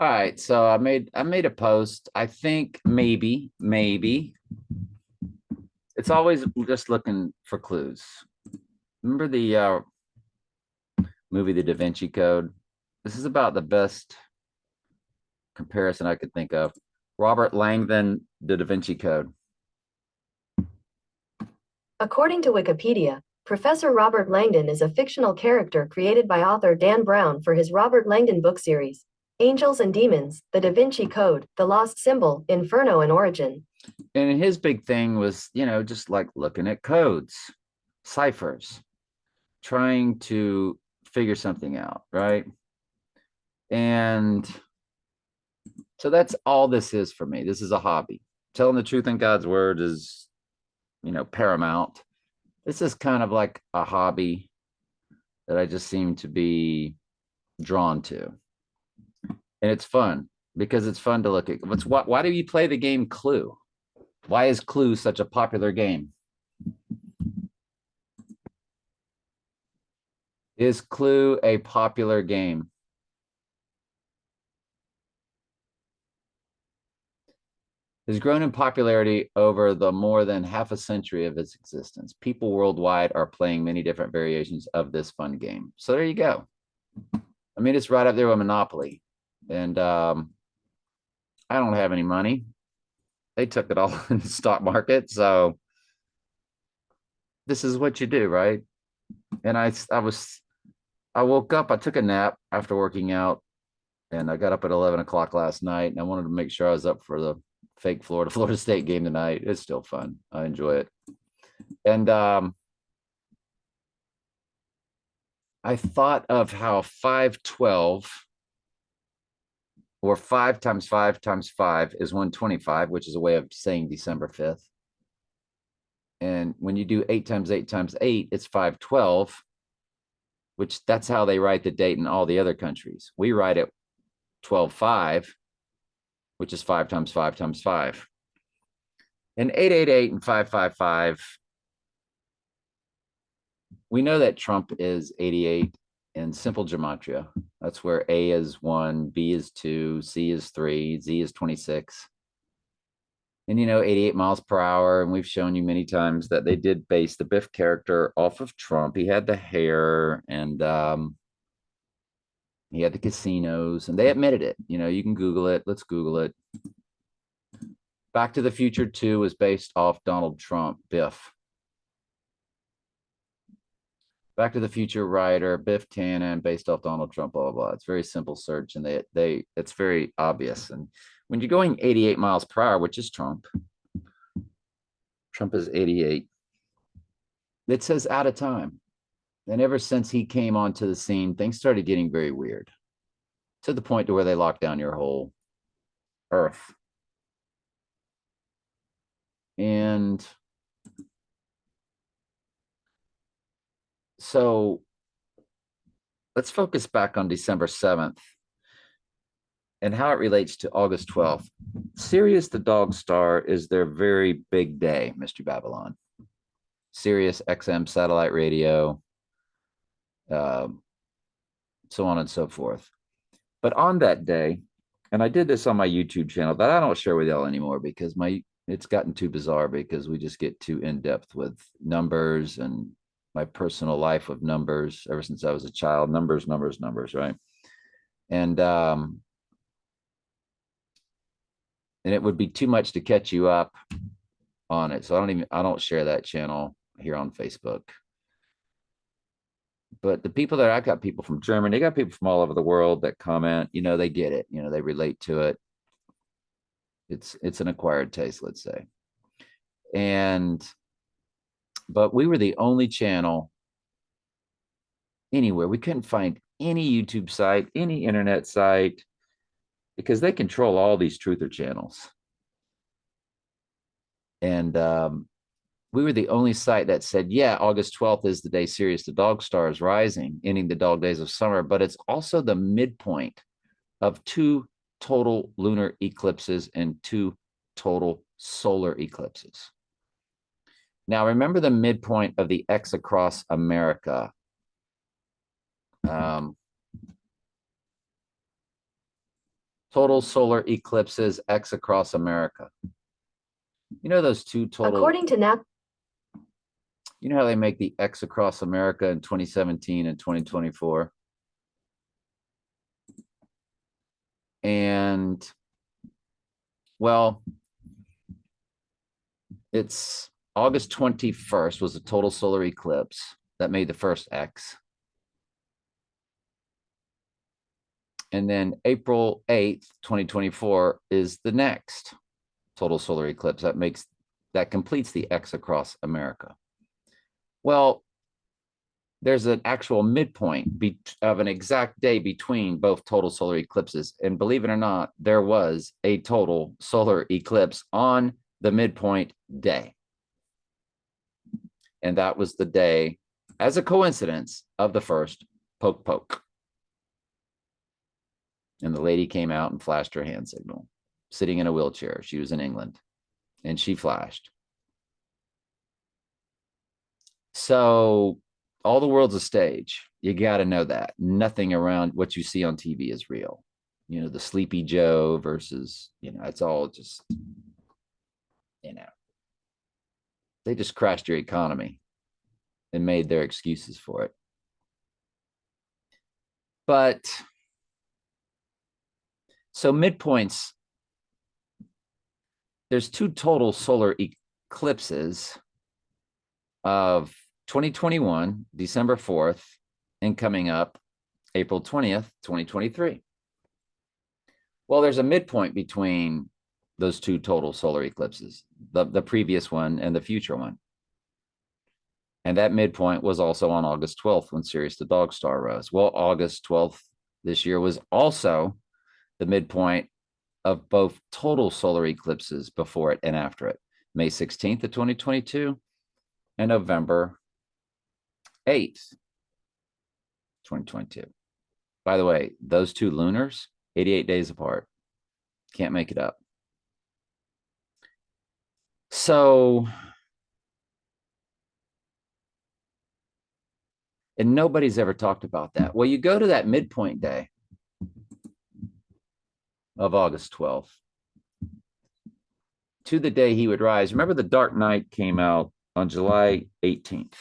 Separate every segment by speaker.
Speaker 1: All right, so I made a post. I think maybe it's always just looking for clues. Remember the movie The Da Vinci Code? This is about the best comparison I could think of. Robert Langdon, The Da Vinci Code.
Speaker 2: According to Wikipedia, Professor Robert Langdon is a fictional character created by author Dan Brown for his Robert Langdon book series, Angels and Demons, The Da Vinci Code, The Lost Symbol, Inferno, and Origin.
Speaker 1: And his big thing was, just like looking at codes, ciphers, trying to figure something out, right? And so that's all this is for me. This is a hobby. Telling the truth in God's word is, paramount. This is kind of like a hobby that I just seem to be drawn to. And it's fun because it's fun to look at. Why do you play the game Clue? Why is Clue such a popular game? Is Clue a popular game? Has grown in popularity over the more than half a century of its existence. People worldwide are playing many different variations of this fun game. So there you go. I mean, it's right up there with Monopoly. And I don't have any money. They took it all in the stock market. So this is what you do, right? And I woke up, I took a nap after working out, and I got up at 11 o'clock last night, and I wanted to make sure I was up for the fake Florida State game tonight. It's still fun. I enjoy it. And I thought of how 512 or 5 times 5 times 5 is 125, which is a way of saying December 5th. And when you do 8 times 8 times 8, it's 512, which that's how they write the date in all the other countries. We write it 12/5, which is 5 times 5 times 5. And 888 and 555, we know that Trump is 88 in simple gematria. That's where A is 1, B is 2, C is 3, Z is 26. And 88 miles per hour. And we've shown you many times that they did base the Biff character off of Trump. He had the hair and he had the casinos, and they admitted it. You can Google it. Let's Google it. Back to the Future 2 was based off Donald Trump, Biff. Back to the Future writer, Biff Tannen, based off Donald Trump, blah, blah, blah. It's very simple search, and it's very obvious. And when you're going 88 miles per hour, which is Trump is 88, it says out of time. And ever since he came onto the scene, things started getting very weird, to the point to where they locked down your whole earth. And so let's focus back on December 7th and how it relates to August 12th. Sirius the Dog Star is their very big day, Mr. Babylon. Sirius XM satellite radio, so on and so forth. But on that day, and I did this on my YouTube channel that I don't share with y'all anymore because it's gotten too bizarre because we just get too in depth with numbers and my personal life of numbers ever since I was a child. Numbers, right? And it would be too much to catch you up on it. So I don't share that channel here on Facebook. But the people I got people from Germany, they got people from all over the world that comment, they get it, they relate to it. It's an acquired taste, let's say. But we were the only channel anywhere. We couldn't find any YouTube site, any internet site, because they control all these truther channels. And we were the only site that said, yeah, August 12th is the day Sirius the Dog Star is rising, ending the dog days of summer, but it's also the midpoint of 2 total lunar eclipses and 2 total solar eclipses. Now, remember the midpoint of the X across America. Total solar eclipses X across America. You know those two total,
Speaker 2: According to
Speaker 1: you know how they make the X across America in 2017 and 2024? And well, it's August 21st was a total solar eclipse that made the first X. And then April 8th, 2024 is the next total solar eclipse that completes the X across America. Well, there's an actual midpoint of an exact day between both total solar eclipses. And believe it or not, there was a total solar eclipse on the midpoint day. And that was the day, as a coincidence, of the first poke poke. And the lady came out and flashed her hand signal, sitting in a wheelchair. She was in England, and she flashed. So all the world's a stage. You got to know that. Nothing around what you see on TV is real. You know, the Sleepy Joe versus, it's all just, they just crashed your economy and made their excuses for it. But so midpoints, there's two total solar eclipses of 2021, December 4th, and coming up April 20th, 2023. Well, there's a midpoint between those two total solar eclipses, the previous one and the future one. And that midpoint was also on August 12th when Sirius the Dog Star rose. Well, August 12th this year was also the midpoint of both total solar eclipses before it and after it, May 16th of 2022 and November 8th, 2022. By the way, those two lunars, 88 days apart. Can't make it up. So, and nobody's ever talked about that. Well, you go to that midpoint day of August 12th to the day he would rise. Remember, The Dark Knight came out on July 18th.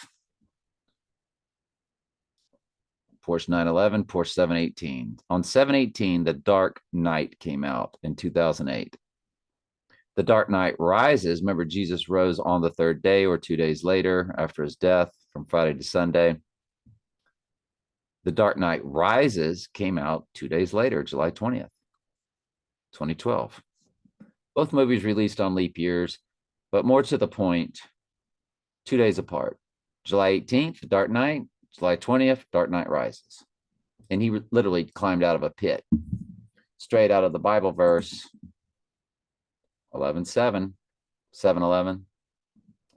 Speaker 1: Porsche 911, Porsche 718. On 718, The Dark Knight came out in 2008. The Dark Knight Rises, remember, Jesus rose on the third day or 2 days later after his death from Friday to Sunday. The Dark Knight Rises came out 2 days later, July 20th, 2012. Both movies released on leap years, but more to the point, 2 days apart. July 18th, Dark Knight, July 20th, Dark Knight Rises. And he literally climbed out of a pit, straight out of the Bible verse, 11:7, 7:11,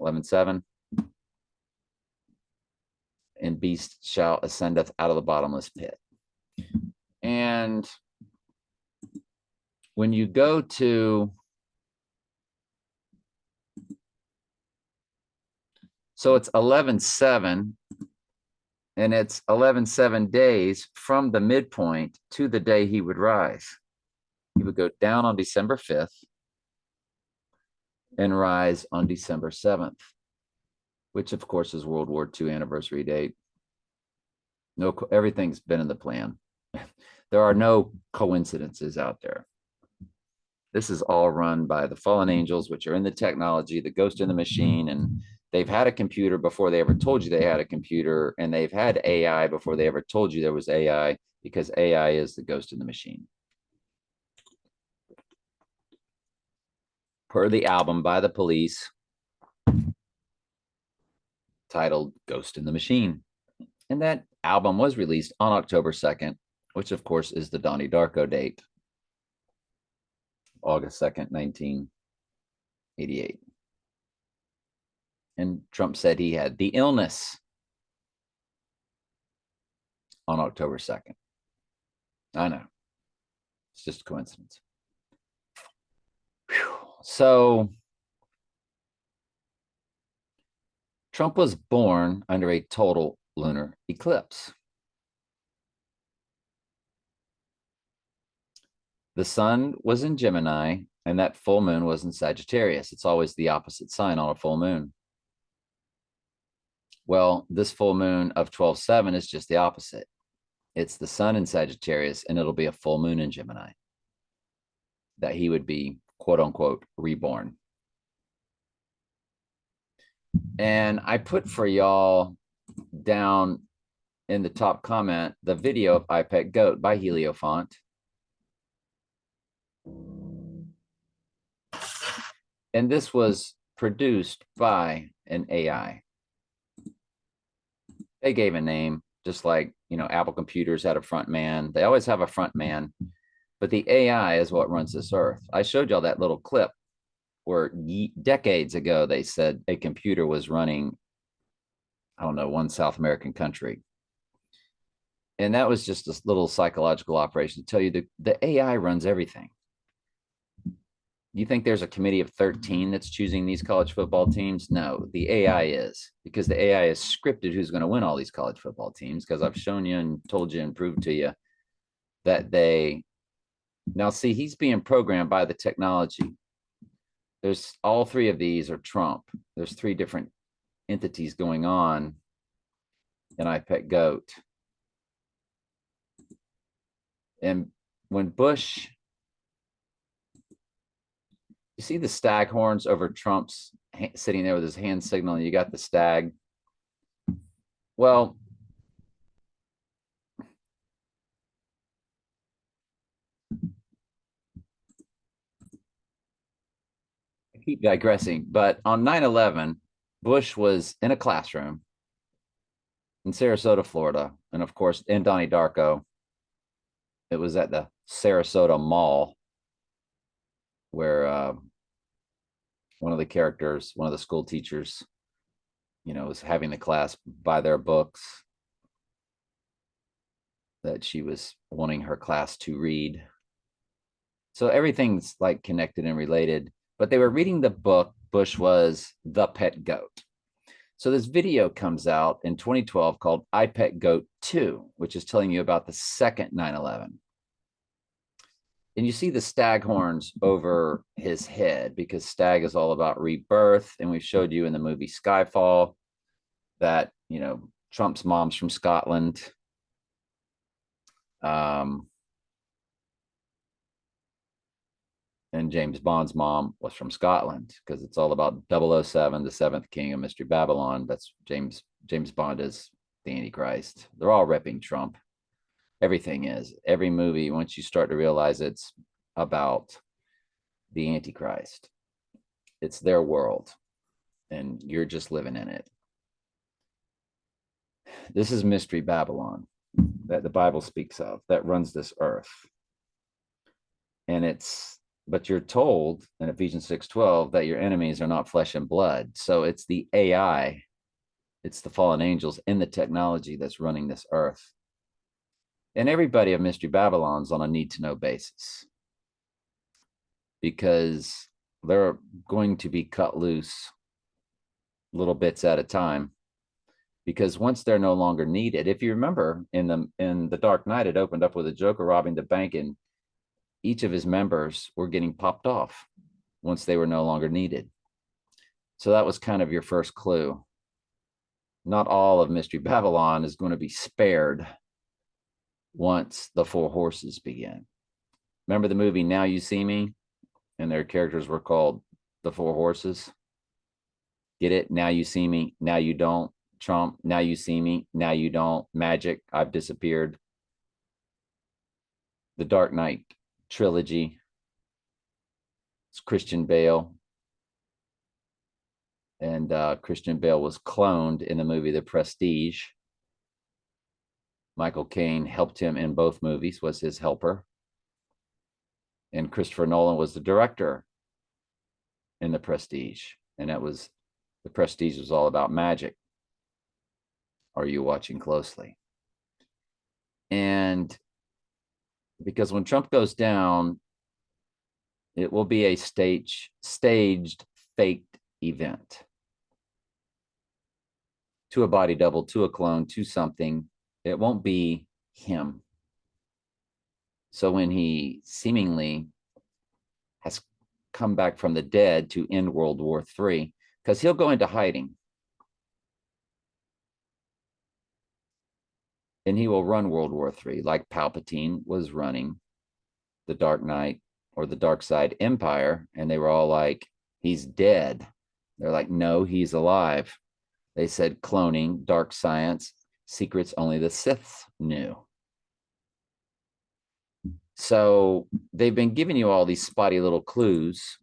Speaker 1: 11:7. And beast shall ascendeth out of the bottomless pit. And when you go to, so it's 11:7, and it's 11:7 days from the midpoint to the day he would rise. He would go down on December 5th and rise on December 7th, which of course is World War II anniversary date. No, everything's been in the plan. There are no coincidences out there. This is all run by the fallen angels, which are in the technology, the ghost in the machine, and they've had a computer before they ever told you they had a computer, and they've had AI before they ever told you there was AI, because AI is the ghost in the machine. Per the album by The Police, titled Ghost in the Machine. And that album was released on October 2nd, which of course is the Donnie Darko date, August 2nd, 1988. And Trump said he had the illness on October 2nd. I know. It's just a coincidence. Whew. So Trump was born under a total lunar eclipse. The sun was in Gemini, and that full moon was in Sagittarius. It's always the opposite sign on a full moon. Well, this full moon of 12/7 is just the opposite. It's the sun in Sagittarius, and it'll be a full moon in Gemini that he would be, quote unquote, reborn. And I put for y'all down in the top comment the video of I Pet Goat by Heliofont. And this was produced by an AI. They gave a name, just like, Apple computers had a front man. They always have a front man, but the AI is what runs this earth. I showed y'all that little clip where decades ago they said a computer was running, I don't know, one South American country. And that was just a little psychological operation to tell you that the AI runs everything. You think there's a committee of 13 that's choosing these college football teams? No, the AI is, because the AI is scripted who's going to win all these college football teams, because I've shown you and told you and proved to you that now see, he's being programmed by the technology. There's all three of these are Trump. There's three different entities going on in I Pet Goat. And when Bush, you see the stag horns over Trump's sitting there with his hand signal, and you got the stag. Well, I keep digressing, but on 9/11, Bush was in a classroom in Sarasota, Florida, and of course in Donnie Darko, it was at the Sarasota Mall where one of the characters, one of the school teachers, was having the class buy their books that she was wanting her class to read. So everything's like connected and related, but they were reading the book. Bush was the pet goat. So this video comes out in 2012 called I Pet Goat 2, which is telling you about the second 9/11. And you see the stag horns over his head, because stag is all about rebirth. And we've showed you in the movie Skyfall that, Trump's mom's from Scotland. And James Bond's mom was from Scotland, because it's all about 007, the seventh king of Mystery Babylon. That's James Bond is the Antichrist. They're all repping Trump. Everything is. Every movie, once you start to realize it's about the Antichrist, it's their world, and you're just living in it. This is Mystery Babylon that the Bible speaks of, that runs this earth. And but you're told in Ephesians 6:12 that your enemies are not flesh and blood. So it's the AI, it's the fallen angels in the technology that's running this earth. And everybody of Mystery Babylon's on a need-to-know basis, because they're going to be cut loose little bits at a time, because once they're no longer needed, if you remember in the Dark Knight, it opened up with a Joker robbing the bank, and each of his members were getting popped off once they were no longer needed. So that was kind of your first clue. Not all of Mystery Babylon is going to be spared once the Four Horses begin. Remember the movie Now You See Me? And their characters were called the Four Horses. Get it? Now you see me, now you don't. Trump, now you see me, now you don't. Magic, I've disappeared. The Dark Knight trilogy. It's Christian Bale. And Christian Bale was cloned in the movie The Prestige. Michael Caine helped him in both movies, was his helper. And Christopher Nolan was the director in The Prestige. And The Prestige was all about magic. Are you watching closely? And because when Trump goes down, it will be a staged, faked event. To a body double, to a clone, to something. It won't be him. So when he seemingly has come back from the dead to end World War III, because he'll go into hiding and he will run World War III like Palpatine was running the Dark Knight or the Dark Side Empire. And they were all like, he's dead. They're like, no, he's alive. They said cloning, dark science, secrets only the Siths knew. So they've been giving you all these spotty little clues.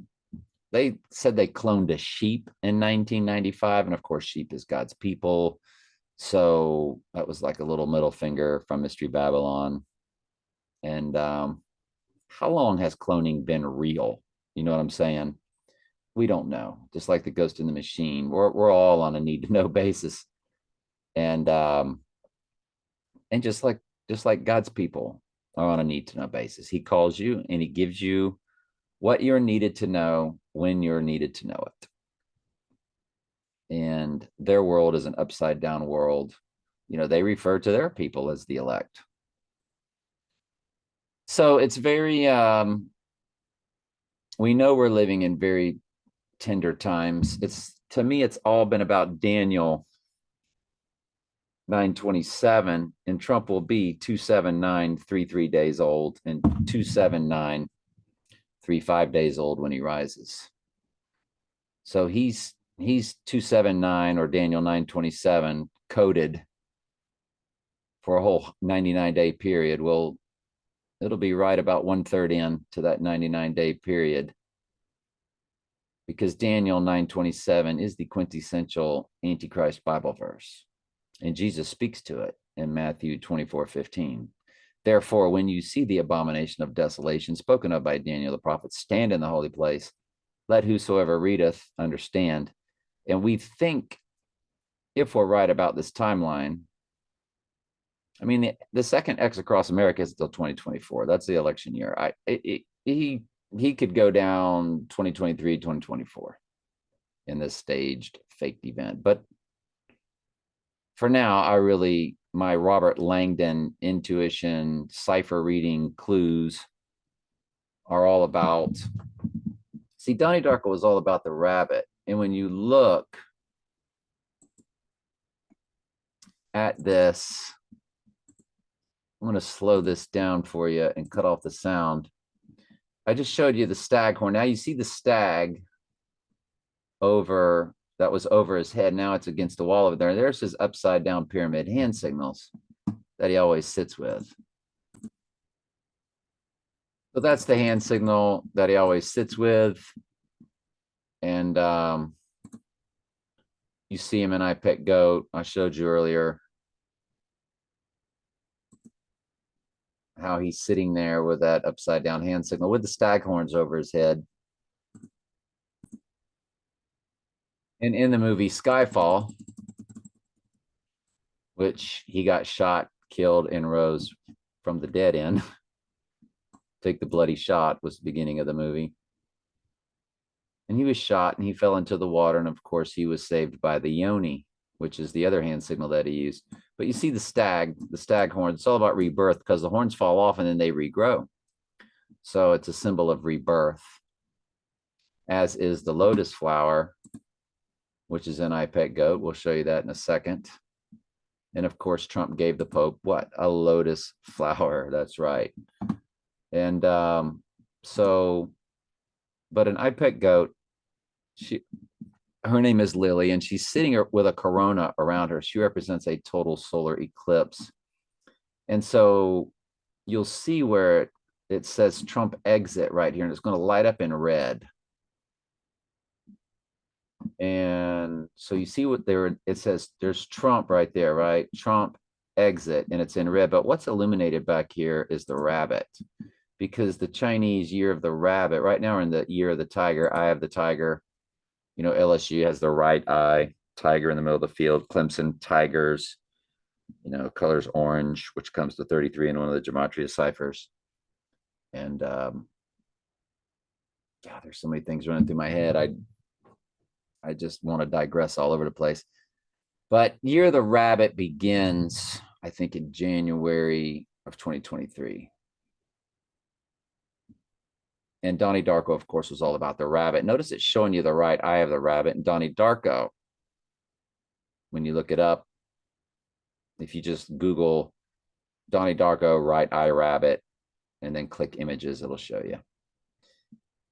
Speaker 1: They said they cloned a sheep in 1995. And of course, sheep is God's people. So that was like a little middle finger from Mystery Babylon. And how long has cloning been real? You know what I'm saying? We don't know. Just like the Ghost in the Machine, we're all on a need to know basis. And just like God's people are on a need to know basis. He calls you and he gives you what you're needed to know when you're needed to know it. And their world is an upside down world. You know, they refer to their people as the elect. So it's very we know we're living in very tender times. It's, to me, it's all been about Daniel 9:27, and Trump will be 27933 days old and 27935 days old when he rises. So he's 279 or Daniel 9:27 coded for a whole 99-day period. Well, it'll be right about 1/3 in to that 99-day period, because Daniel 9:27 is the quintessential Antichrist Bible verse. And Jesus speaks to it in Matthew 24:15. Therefore, when you see the abomination of desolation spoken of by Daniel the prophet stand in the holy place, let whosoever readeth understand. And we think, if we're right about this timeline, I mean, the second X across America is until 2024. That's the election year. He could go down 2023, 2024 in this staged faked event. But for now, my Robert Langdon intuition, cipher reading clues are all about, see, Donnie Darko was all about the rabbit. And when you look at this, I'm going to slow this down for you and cut off the sound. I just showed you the staghorn. Now you see the stag that was over his head. Now it's against the wall over there. There's his upside down pyramid hand signals that he always sits with. So that's the hand signal that he always sits with. And you see him in I Pet Goat. I showed you earlier how he's sitting there with that upside down hand signal with the staghorns over his head. And in the movie Skyfall, which he got shot, killed, and rose from the dead in. Take the bloody shot was the beginning of the movie. And he was shot and he fell into the water. And of course, he was saved by the Yoni, which is the other hand signal that he used. But you see the stag horn, it's all about rebirth, because the horns fall off and then they regrow. So it's a symbol of rebirth, as is the lotus flower, which is in I Pet Goat. We'll show you that in a second. And of course, Trump gave the Pope what? A lotus flower. That's right. And but in I Pet Goat, her name is Lily, and she's sitting with a corona around her. She represents a total solar eclipse. And so you'll see where it says Trump exit right here, and it's going to light up in red. And so you see what it says, there's Trump right there, right? Trump exit, and it's in red. But what's illuminated back here is the rabbit, because the Chinese year of the rabbit, right now we're in the year of the tiger, eye of the tiger. You know, LSU has the right eye, tiger in the middle of the field. Clemson Tigers, you know, colors orange, which comes to 33 in one of the gematria ciphers. And God, there's so many things running through my head. I just want to digress all over the place. But year of the rabbit begins, I think, in January of 2023. And Donnie Darko, of course, was all about the rabbit. Notice it's showing you the right eye of the rabbit. And Donnie Darko, when you look it up, if you just Google Donnie Darko right eye rabbit and then click images, it'll show you.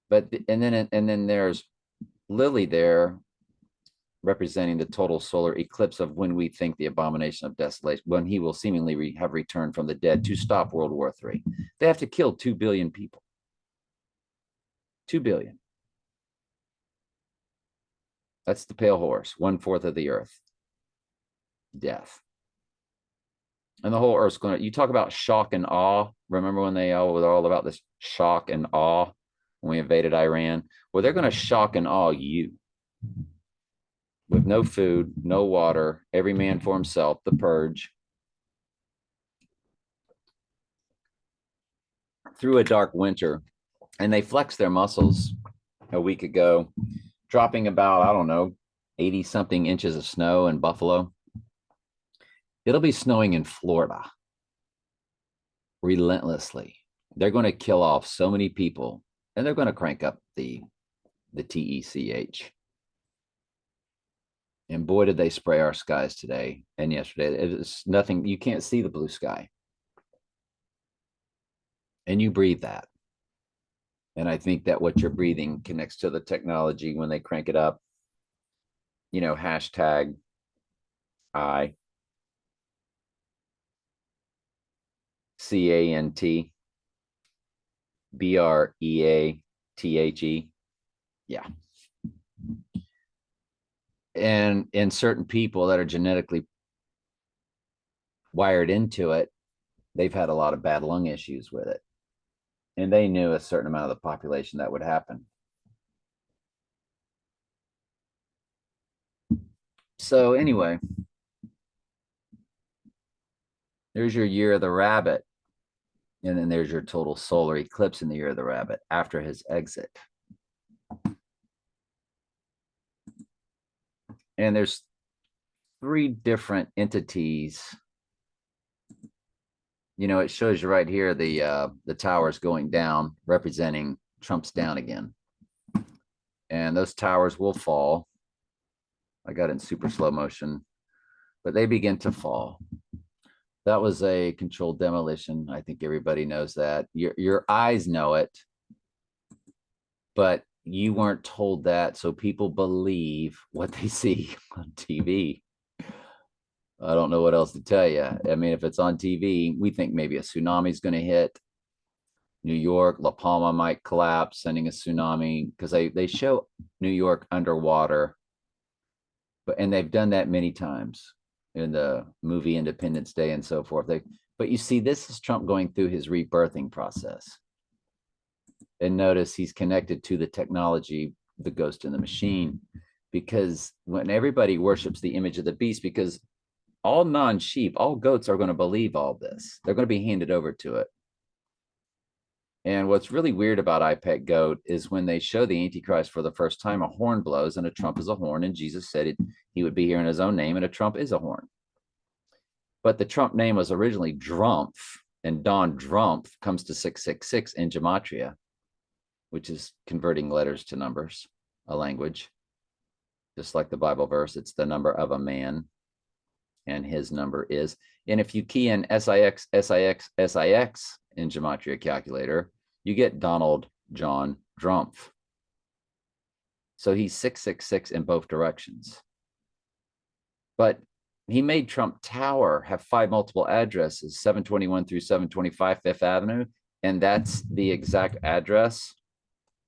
Speaker 1: But and then there's Lily there representing the total solar eclipse of when we think the abomination of desolation, when he will seemingly have returned from the dead to stop World War III. They have to kill 2 billion people. 2 billion. That's the pale horse, 1/4 of the earth. Death. And the whole earth's going to, you talk about shock and awe. Remember when they were all about this shock and awe when we invaded Iran? Well, they're going to shock and awe you with no food, no water, every man for himself, the purge. Through a dark winter. And they flexed their muscles a week ago, dropping about, I don't know, 80 something inches of snow in Buffalo. It'll be snowing in Florida relentlessly. They're going to kill off so many people, and they're going to crank up the TECH. And boy, did they spray our skies today and yesterday. It's nothing. You can't see the blue sky. And you breathe that. And I think that what you're breathing connects to the technology when they crank it up. You know, hashtag I. CANT BREATHE. Yeah. And in certain people that are genetically wired into it, they've had a lot of bad lung issues with it. And they knew a certain amount of the population that would happen. So anyway, there's your year of the rabbit. And then there's your total solar eclipse in the year of the rabbit after his exit. And there's 3 different entities. You know, it shows you right here the towers going down, representing Trump's down again. And those towers will fall. I got it in super slow motion, but they begin to fall. That was a controlled demolition. I think everybody knows that. Your eyes know it, but you weren't told that. So people believe what they see on TV. I don't know what else to tell you. I mean, if it's on TV, we think maybe a tsunami is going to hit New York. La Palma might collapse, sending a tsunami, because they show New York underwater. And they've done that many times in the movie Independence Day and so forth. But you see, this is Trump going through his rebirthing process. And notice he's connected to the technology, the ghost in the machine, because when everybody worships the image of the beast, because all non-sheep, all goats are going to believe all this. They're going to be handed over to it. And what's really weird about I Pet Goat is when they show the Antichrist for the first time, a horn blows and a trump is a horn. And Jesus said he would be here in his own name, and a trump is a horn. But the Trump name was originally Drumpf, and Don Drumpf comes to 666 in Gematria, which is converting letters to numbers, a language. Just like the Bible verse, it's the number of a man, and his number is. And if you key in SIX, SIX, SIX in Gematria calculator, you get Donald John Drumpf. So he's 666 in both directions. But he made Trump Tower have 5 multiple addresses, 721 through 725 Fifth Avenue. And that's the exact address.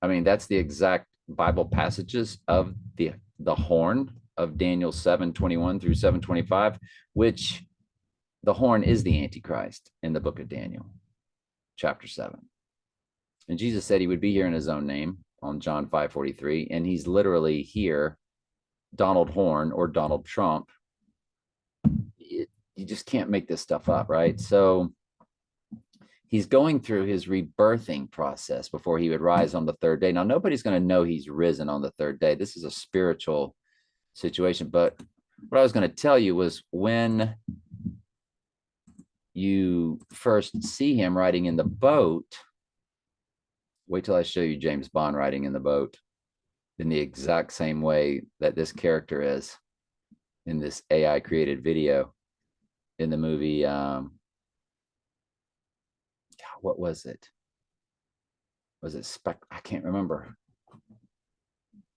Speaker 1: I mean, that's the exact Bible passages of the horn of Daniel 7:21 through 7:25, which the horn is the Antichrist in the book of Daniel, chapter 7. And Jesus said he would be here in his own name on John 5:43, and he's literally here, Donald Horn or Donald Trump. You just can't make this stuff up, right? So he's going through his rebirthing process before he would rise on the 3rd day. Now, nobody's going to know he's risen on the 3rd day. This is a spiritual situation. But what I was going to tell you was when you first see him riding in the boat, Wait till I show you James Bond riding in the boat in the exact same way that this character is in this AI created video in the movie. What was it? Was it Spec? I can't remember.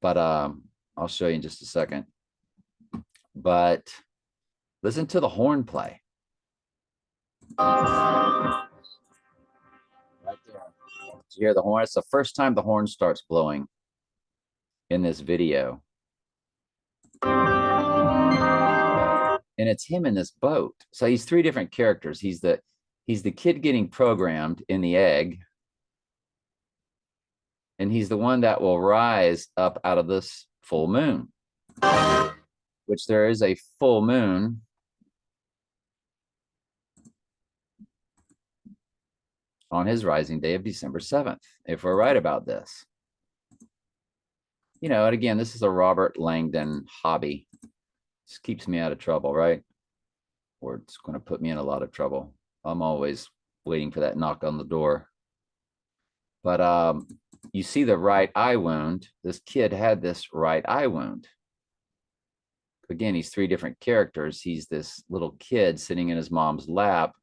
Speaker 1: But I'll show you in just a second. But listen to the horn play. Right there. Did you hear the horn? It's the first time the horn starts blowing in this video. And it's him in this boat. So he's three different characters. He's the kid getting programmed in the egg. And he's the one that will rise up out of this full moon, which there is a full moon on his rising day of December 7th, if we're right about this. You know, and again, this is a Robert Langdon hobby. This keeps me out of trouble, right? Or it's going to put me in a lot of trouble. I'm always waiting for that knock on the door. But you see the right eye wound. This kid had this right eye wound. Again, he's three different characters. He's this little kid sitting in his mom's lap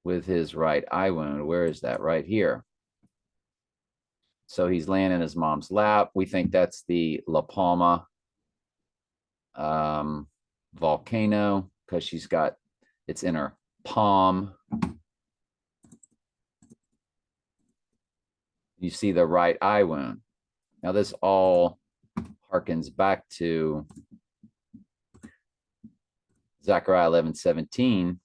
Speaker 1: with his right eye wound. Where is that? Right here. So he's laying in his mom's lap. We think that's the La Palma volcano because she's got, it's in her palm. You see the right eye wound. Now this all harkens back to Zechariah 11:17.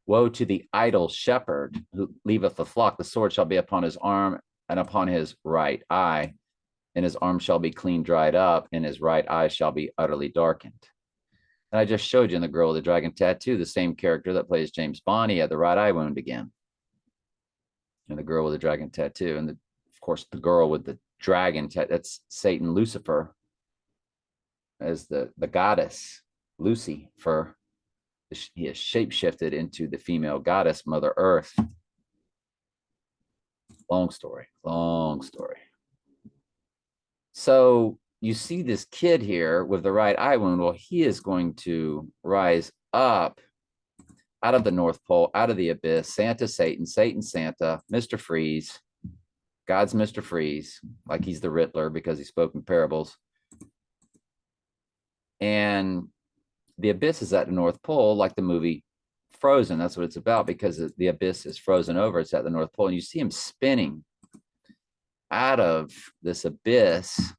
Speaker 1: Woe to the idle shepherd who leaveth the flock. The sword shall be upon his arm and upon his right eye, and his arm shall be clean dried up, and his right eye shall be utterly darkened. And I just showed you in The Girl with the Dragon Tattoo, the same character that plays James Bond, he had the right eye wound again. And The Girl with the Dragon Tattoo. And of course, the girl with the dragon tattoo, that's Satan Lucifer as the goddess, Lucifer. He is shapeshifted into the female goddess, Mother Earth. Long story, long story. So you see this kid here with the right eye wound. Well, he is going to rise up out of the North Pole, out of the abyss, Santa, Satan, Satan, Santa, Mr. Freeze, God's Mr. Freeze, like he's the Riddler because he spoke in parables. And the abyss is at the North Pole, like the movie Frozen. That's what it's about, because the abyss is frozen over. It's at the North Pole. And you see him spinning out of this abyss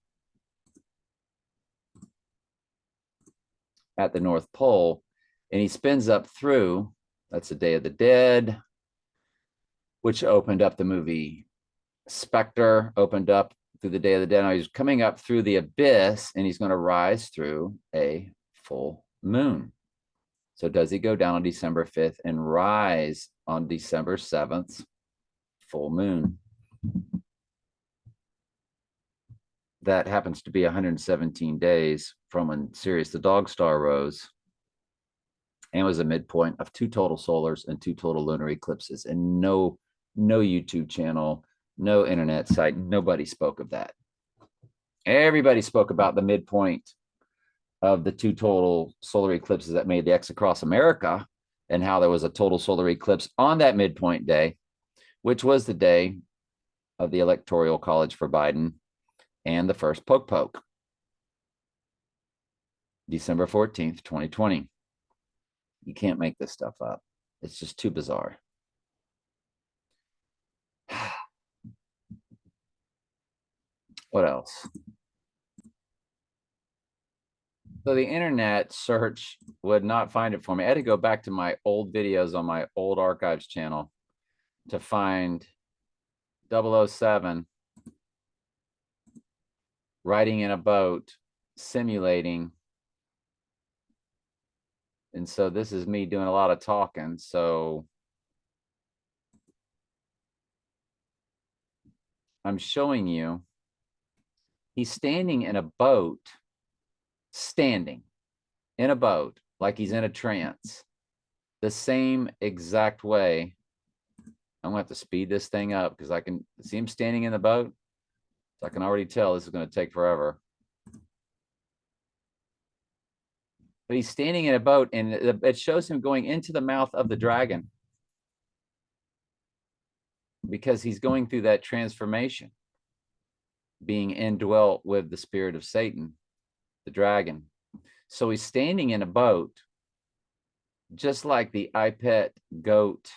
Speaker 1: at the North Pole. And he spins up through, that's the Day of the Dead, which opened up the movie Spectre, opened up through the Day of the Dead. Now he's coming up through the abyss, and he's going to rise through a full moon. So does he go down on December 5th and rise on December 7th, full moon? That happens to be 117 days from when Sirius the Dog Star rose, and was a midpoint of 2 total solars and 2 total lunar eclipses. And no YouTube channel, no internet site, nobody spoke of that. Everybody spoke about the midpoint of the 2 total solar eclipses that made the X across America, and how there was a total solar eclipse on that midpoint day, which was the day of the Electoral College for Biden and the first poke, December 14th, 2020. You can't make this stuff up. It's just too bizarre. What else? So the internet search would not find it for me. I had to go back to my old videos on my old archives channel to find 007 riding in a boat, simulating. And so this is me doing a lot of talking. So I'm showing you, he's standing in a boat, like he's in a trance, the same exact way I'm gonna have to speed this thing up because I can see him standing in the boat. So I can already tell this is going to take forever. But he's standing in a boat and it shows him going into the mouth of the dragon because he's going through that transformation, being indwelt with the spirit of Satan, the dragon. So he's standing in a boat, just like the iPet goat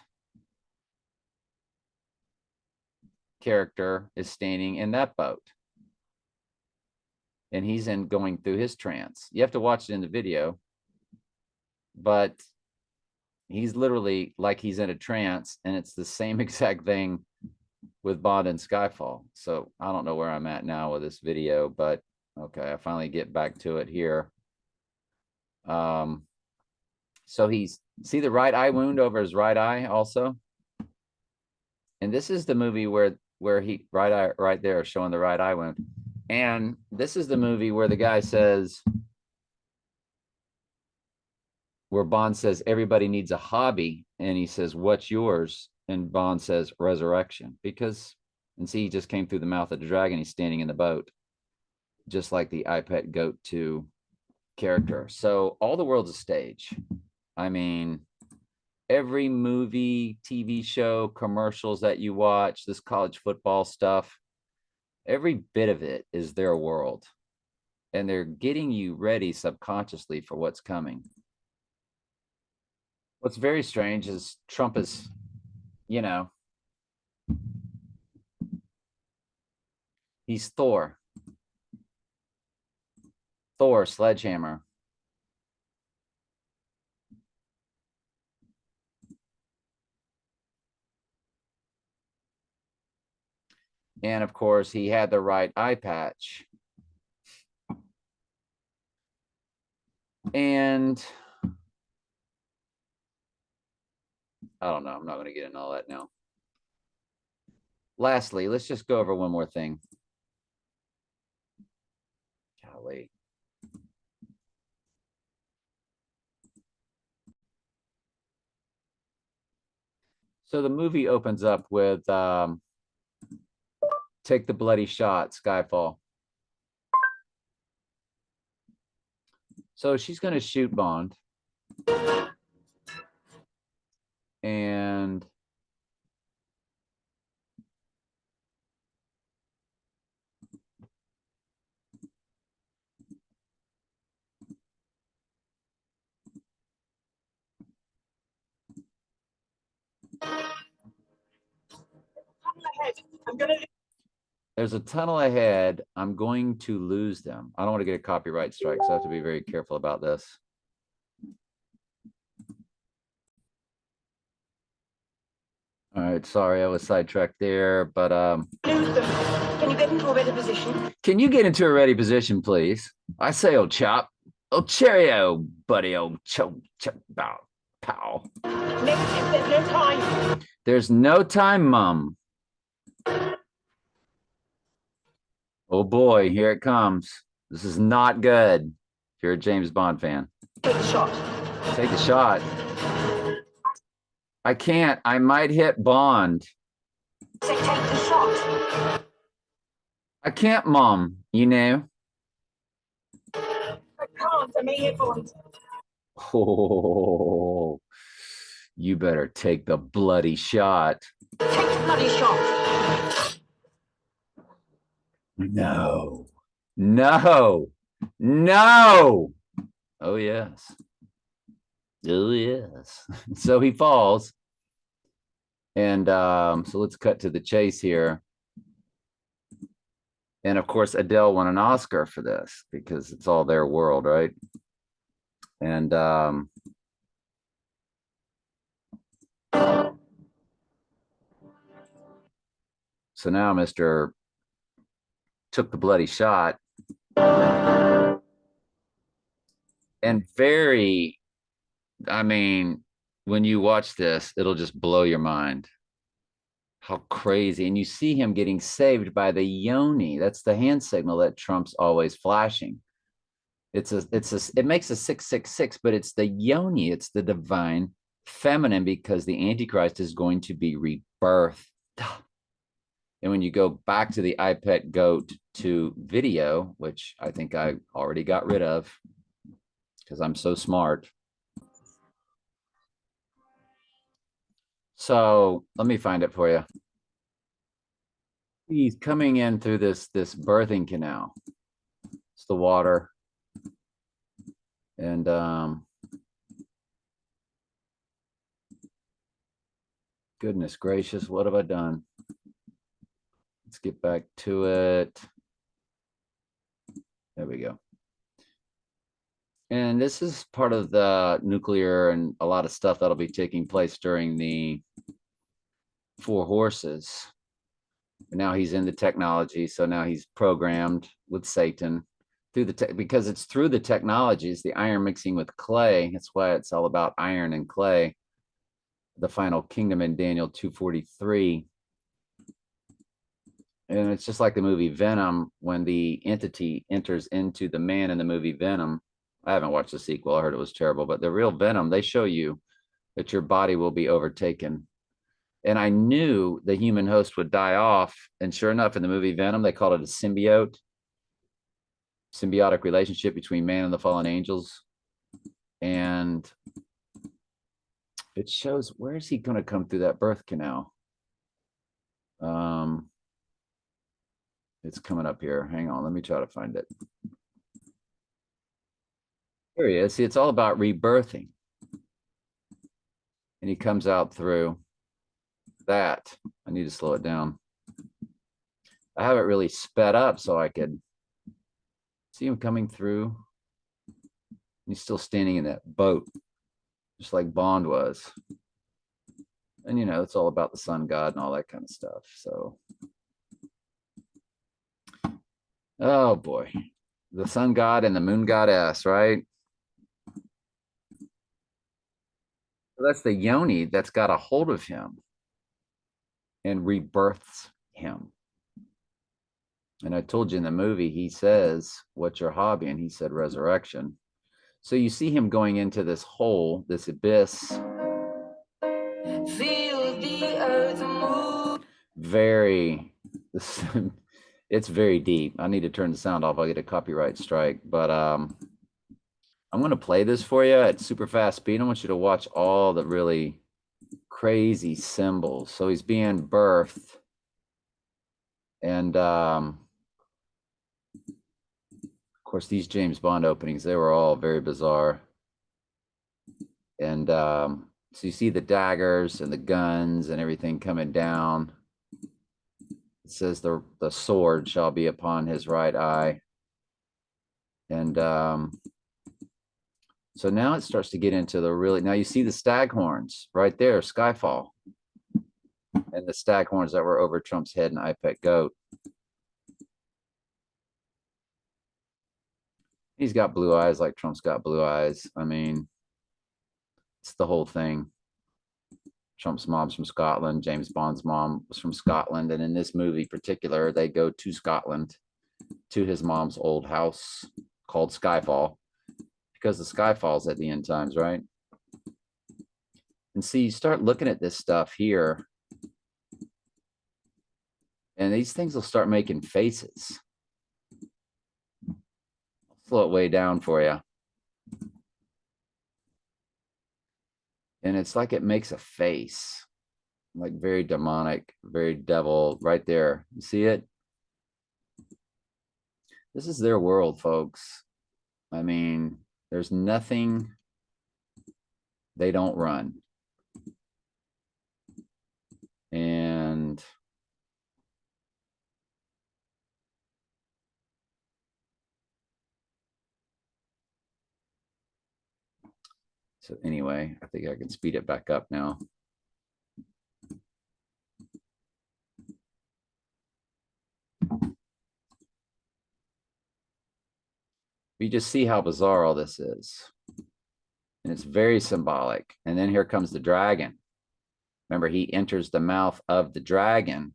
Speaker 1: character is standing in that boat. And he's going through his trance. You have to watch it in the video, but he's literally like he's in a trance, and it's the same exact thing with Bond and Skyfall. So I don't know where I'm at now with this video, but okay, I finally get back to it here. So he's, see the right eye wound over his right eye also? And this is the movie where he, right eye right there showing the right eye wound. And this is the movie where the guy says, where Bond says everybody needs a hobby, and he says, what's yours? And Bond says resurrection, because, and see, he just came through the mouth of the dragon. He's standing in the boat, just like the iPet Goat 2 character. So all the world's a stage. I mean, every movie, TV show, commercials that you watch, this college football stuff, every bit of it is their world. And they're getting you ready subconsciously for what's coming. What's very strange is Trump is, you know, he's Thor. Thor, Sledgehammer. And of course, he had the right eye patch. And I don't know. I'm not going to get into all that now. Lastly, let's just go over one more thing. Golly. So the movie opens up with Take the Bloody Shot, Skyfall. So she's going to shoot Bond. And there's a tunnel ahead. I'm going to lose them. I don't want to get a copyright strike, so I have to be very careful about this. All right, sorry, I was sidetracked there, but
Speaker 3: Lose them. Can you get into a ready position?
Speaker 1: Can you get into a ready position, please? I say, old chop. Old cheerio, buddy, old bow, pow.
Speaker 3: Negative, there's no time.
Speaker 1: There's no time, Mum. Oh boy, here it comes. This is not good. If you're a James Bond fan.
Speaker 3: Take the shot.
Speaker 1: Take the shot. I can't. I might hit Bond.
Speaker 3: Say take the shot.
Speaker 1: I can't, Mom. You know.
Speaker 3: I can't. I'm here, Bond.
Speaker 1: Oh, you better take the bloody shot.
Speaker 3: Take the bloody shot.
Speaker 1: No. No. No. Oh, yes. Oh, yes. So he falls. And so let's cut to the chase here. And of course, Adele won an Oscar for this because it's all their world, right? And so now Mr. took the bloody shot. And very, I mean, when you watch this, it'll just blow your mind. How crazy. And you see him getting saved by the yoni. That's the hand signal that Trump's always flashing. It makes a 666, but it's the yoni. It's the divine feminine because the Antichrist is going to be rebirthed. And when you go back to the iPet Goat to video, which I think I already got rid of because I'm so smart. So let me find it for you. He's coming in through this birthing canal. It's the water. And goodness gracious, what have I done? Let's get back to it. There we go. And this is part of the nuclear and a lot of stuff that'll be taking place during the Four Horses. And now he's in the technology. So now he's programmed with Satan through the because it's through the technologies, the iron mixing with clay. That's why it's all about iron and clay. The final kingdom in Daniel 2:43. And it's just like the movie Venom, when the entity enters into the man in the movie Venom. I haven't watched the sequel. I heard it was terrible, but the real Venom, they show you that your body will be overtaken. And I knew the human host would die off. And sure enough, in the movie Venom, they called it a symbiotic relationship between man and the fallen angels. And it shows, where is he going to come through that birth canal? It's coming up here. Hang on, let me try to find it. Here he is. See, it's all about rebirthing. And he comes out through that. I need to slow it down. I have it really sped up so I could see him coming through. He's still standing in that boat, just like Bond was. And, you know, it's all about the sun god and all that kind of stuff. So, oh boy, the sun god and the moon goddess, right? So that's the yoni that's got a hold of him and rebirths him. And I told you in the movie, he says, what's your hobby? And he said, resurrection. So you see him going into this hole, this abyss. Feel the earth move. It's very deep. I need to turn the sound off. I'll get a copyright strike. But I'm going to play this for you at super fast speed. I want you to watch all the really crazy symbols. So he's being birthed. And of course, these James Bond openings, they were all very bizarre. And so you see the daggers and the guns and everything coming down. It says the sword shall be upon his right eye. And so now it starts to get into the really, now you see the stag horns right there, Skyfall. And the stag horns that were over Trump's head in iPet Goat. He's got blue eyes like Trump's got blue eyes. I mean, it's the whole thing. Trump's mom's from Scotland. James Bond's mom was from Scotland. And in this movie in particular, they go to Scotland, to his mom's old house called Skyfall, because the sky falls at the end times, right? And see, you start looking at this stuff here, and these things will start making faces. I'll slow it way down for you. And it's like it makes a face, like very demonic, very devil right there. You see it? This is their world, folks. I mean, there's nothing they don't run. And so anyway, I think I can speed it back up now. You just see how bizarre all this is. And it's very symbolic. And then here comes the dragon. Remember, he enters the mouth of the dragon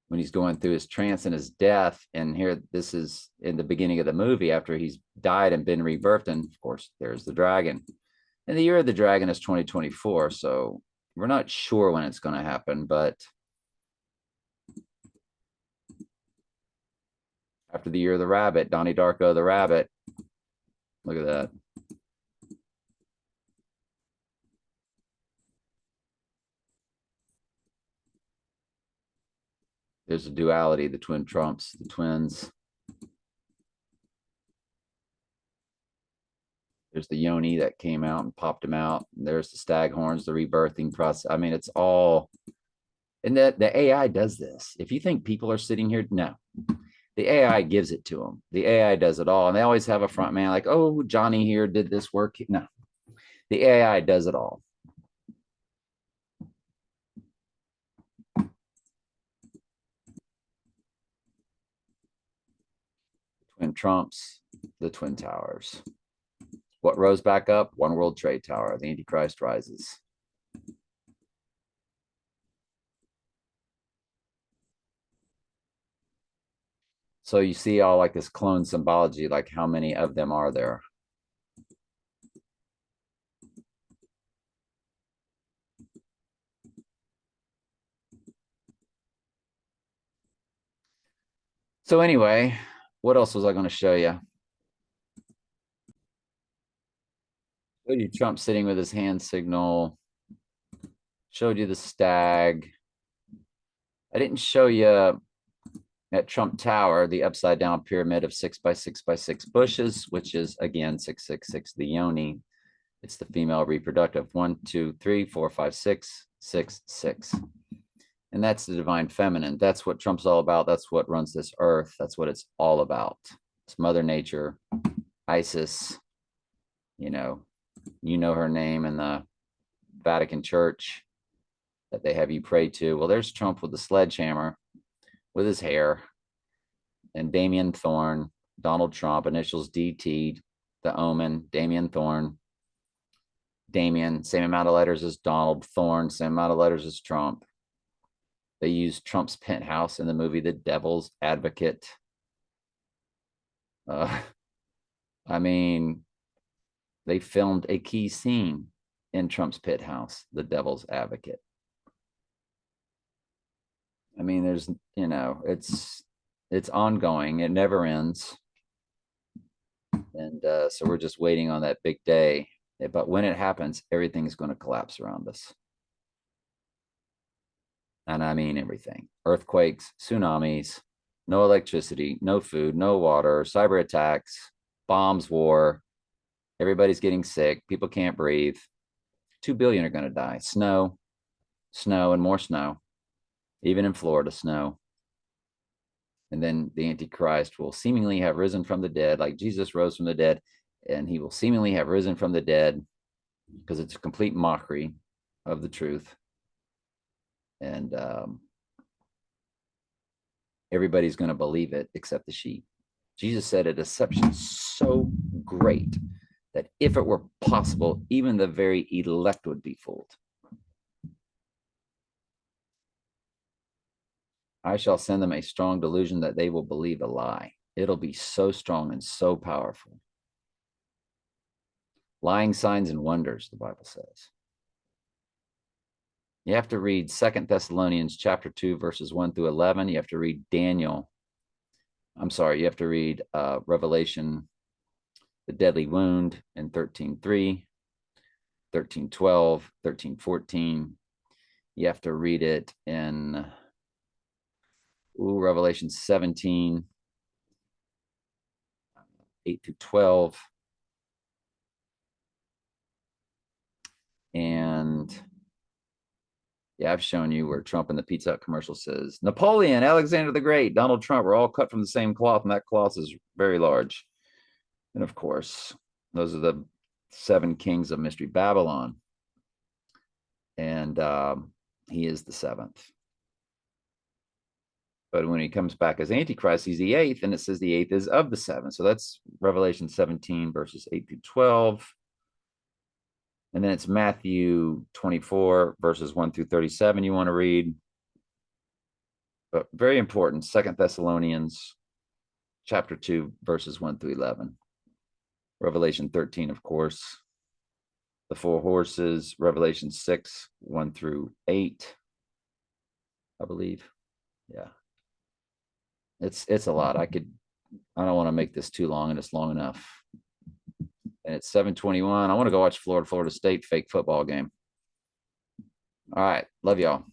Speaker 1: when he's going through his trance and his death. And here, this is in the beginning of the movie after he's died and been rebirthed. And of course, there's the dragon. And the year of the dragon is 2024. So we're not sure when it's going to happen, but after the year of the rabbit, Donnie Darko, the rabbit. Look at that. There's a duality, the twin Trumps, the twins. There's the yoni that came out and popped him out. There's the staghorns, the rebirthing process. I mean, it's all, and that the AI does this. If you think people are sitting here, no, the AI gives it to them. The AI does it all. And they always have a front man like, oh, Johnny here did this work. No, the AI does it all. Twin Trumps, the Twin Towers. What rose back up? One World Trade Tower. The Antichrist rises. So you see all like this clone symbology, like how many of them are there? So anyway, what else was I going to show you? Showed you Trump sitting with his hand signal. Showed you the stag. I didn't show you at Trump Tower, the upside down pyramid of 6 by 6 by 6 bushes, which is again 666, the yoni. It's the female reproductive. 1, 2, 3, 4, 5, 6, 6, 6. And that's the divine feminine. That's what Trump's all about. That's what runs this earth. That's what it's all about. It's Mother Nature, Isis, you know her name in the Vatican Church that they have you pray to. Well, there's Trump with the sledgehammer, with his hair, and Damien Thorn, Donald Trump, initials DT, the Omen, Damien Thorn. Damien, same amount of letters as Donald. Thorn, same amount of letters as Trump. They used Trump's penthouse in the movie The Devil's Advocate. I mean, they filmed a key scene in Trump's penthouse, The Devil's Advocate. I mean, there's, it's ongoing. It never ends. And so we're just waiting on that big day. But when it happens, everything's going to collapse around us. And I mean everything. Earthquakes, tsunamis, no electricity, no food, no water, cyber attacks, bombs, war. Everybody's getting sick. People can't breathe. 2 billion are going to die. Snow, and more snow. Even in Florida, snow. And then the Antichrist will seemingly have risen from the dead, like Jesus rose from the dead, and he will seemingly have risen from the dead because it's a complete mockery of the truth. And everybody's going to believe it except the sheep. Jesus said a deception so great that if it were possible, even the very elect would be fooled. I shall send them a strong delusion that they will believe a lie. It'll be so strong and so powerful. Lying signs and wonders, the Bible says. You have to read 2 Thessalonians chapter 2, verses 1 through 11. You have to read Daniel. I'm sorry, you have to read Revelation, the deadly wound in 13:3, 13:12, 13:14. You have to read it in Revelation 17, 8 through 12. And yeah, I've shown you where Trump in the Pizza Hut commercial says, Napoleon, Alexander the Great, Donald Trump were all cut from the same cloth, and that cloth is very large. And of course, those are the 7 kings of Mystery Babylon. And he is the 7th. But when he comes back as Antichrist, he's the 8th, and it says the 8th is of the 7th. So that's Revelation 17, verses 8 through 12. And then it's Matthew 24, verses 1 through 37 you want to read. But very important, 2 Thessalonians chapter 2, verses 1 through 11. Revelation 13, of course. the four horses, Revelation 6, 1 through 8, I believe. Yeah. It's a lot. I don't want to make this too long, and it's long enough. And it's 7:21. I want to go watch Florida State fake football game. All right. Love y'all.